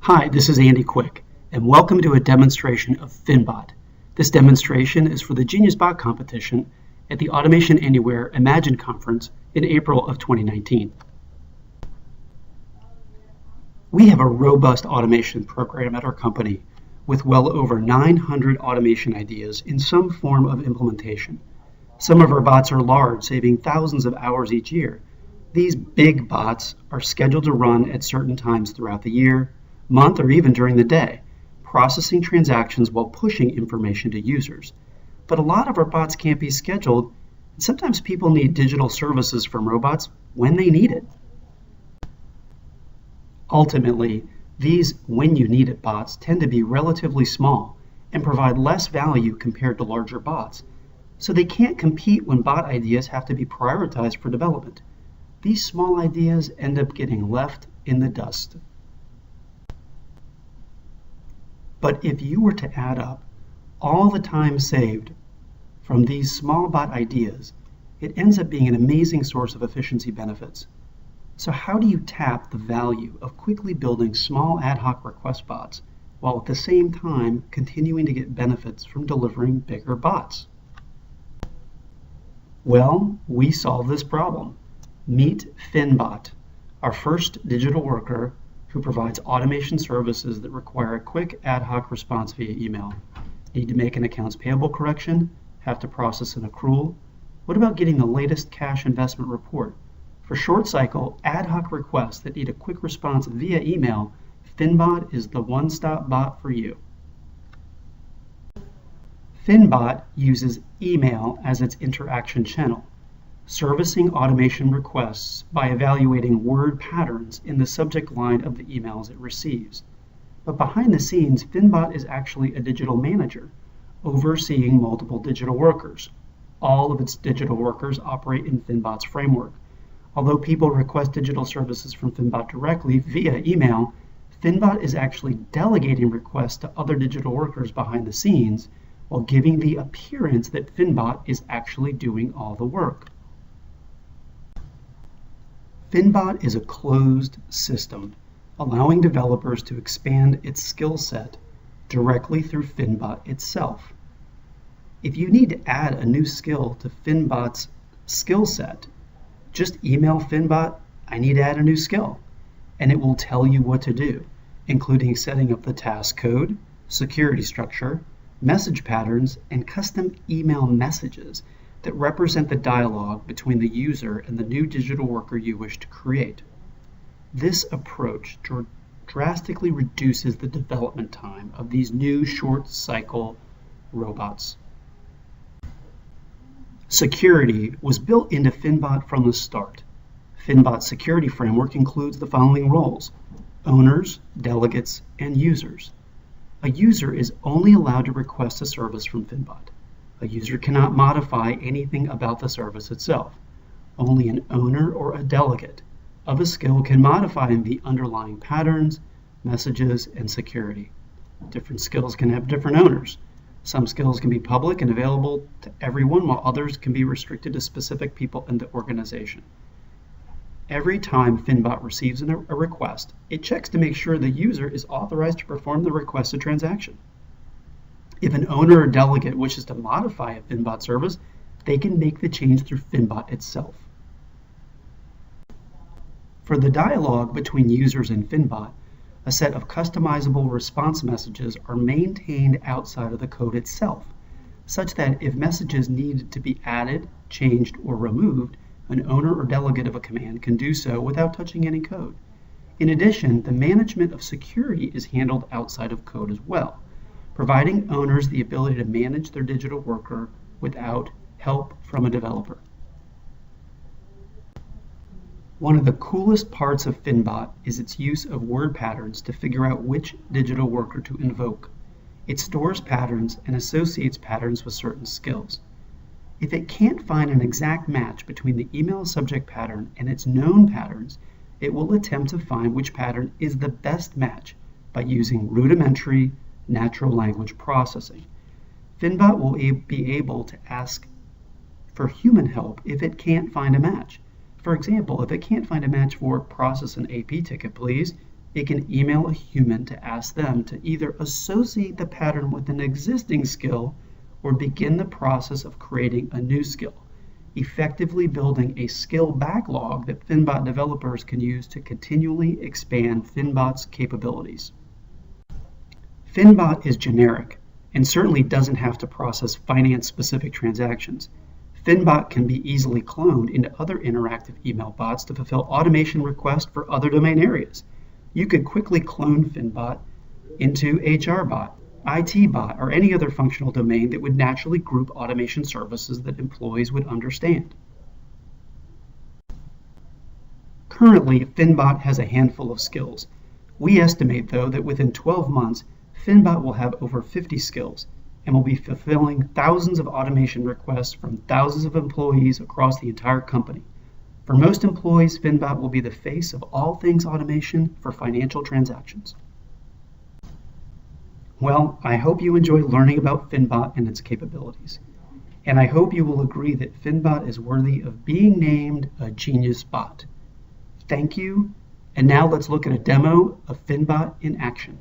Hi, this is Andy Quick, and welcome to a demonstration of FinBot. This demonstration is for the Genius Bot competition at the Automation Anywhere Imagine conference in April of 2019. We have a robust automation program at our company with well over 900 automation ideas in some form of implementation. Some of our bots are large, saving thousands of hours each year. These big bots are scheduled to run at certain times throughout the year, month, or even during the day, processing transactions while pushing information to users. But a lot of our bots can't be scheduled, and sometimes people need digital services from robots when they need it. Ultimately, these when you need it bots tend to be relatively small and provide less value compared to larger bots, so they can't compete when bot ideas have to be prioritized for development. These small ideas end up getting left in the dust. But if you were to add up all the time saved from these small bot ideas, it ends up being an amazing source of efficiency benefits. So how do you tap the value of quickly building small ad hoc request bots while at the same time continuing to get benefits from delivering bigger bots? Well, we solve this problem. Meet FinBot, our first digital worker who provides automation services that require a quick ad hoc response via email. Need to make an accounts payable correction? Have to process an accrual? What about getting the latest cash investment report? For short cycle, ad hoc requests that need a quick response via email, FinBot is the one-stop bot for you. FinBot uses email as its interaction channel, servicing automation requests by evaluating word patterns in the subject line of the emails it receives. But behind the scenes, FinBot is actually a digital manager, overseeing multiple digital workers. All of its digital workers operate in FinBot's framework. Although people request digital services from FinBot directly via email, FinBot is actually delegating requests to other digital workers behind the scenes while giving the appearance that FinBot is actually doing all the work. FinBot is a closed system, allowing developers to expand its skill set directly through FinBot itself. If you need to add a new skill to FinBot's skill set, just email FinBot, "I need to add a new skill," and it will tell you what to do, including setting up the task code, security structure, message patterns, and custom email messages that represent the dialogue between the user and the new digital worker you wish to create. This approach drastically reduces the development time of these new short cycle robots. Security was built into FinBot from the start. FinBot's security framework includes the following roles: owners, delegates, and users. A user is only allowed to request a service from FinBot. A user cannot modify anything about the service itself. Only an owner or a delegate of a skill can modify the underlying patterns, messages, and security. Different skills can have different owners. Some skills can be public and available to everyone, while others can be restricted to specific people in the organization. Every time FinBot receives a request, it checks to make sure the user is authorized to perform the requested transaction. If an owner or delegate wishes to modify a FinBot service, they can make the change through FinBot itself. For the dialogue between users and FinBot, a set of customizable response messages are maintained outside of the code itself, such that if messages need to be added, changed, or removed, an owner or delegate of a command can do so without touching any code. In addition, the management of security is handled outside of code as well, providing owners the ability to manage their digital worker without help from a developer. One of the coolest parts of FinBot is its use of word patterns to figure out which digital worker to invoke. It stores patterns and associates patterns with certain skills. If it can't find an exact match between the email subject pattern and its known patterns, it will attempt to find which pattern is the best match by using rudimentary natural language processing. FinBot will be able to ask for human help if it can't find a match. For example, if it can't find a match for "process an AP ticket, please," it can email a human to ask them to either associate the pattern with an existing skill or begin the process of creating a new skill, effectively building a skill backlog that FinBot developers can use to continually expand FinBot's capabilities. FinBot is generic and certainly doesn't have to process finance-specific transactions. FinBot can be easily cloned into other interactive email bots to fulfill automation requests for other domain areas. You could quickly clone FinBot into HRBot, ITBot, or any other functional domain that would naturally group automation services that employees would understand. Currently, FinBot has a handful of skills. We estimate, though, that within 12 months, FinBot will have over 50 skills and will be fulfilling thousands of automation requests from thousands of employees across the entire company. For most employees, FinBot will be the face of all things automation for financial transactions. Well, I hope you enjoy learning about FinBot and its capabilities. And I hope you will agree that FinBot is worthy of being named a genius bot. Thank you. And now let's look at a demo of FinBot in action.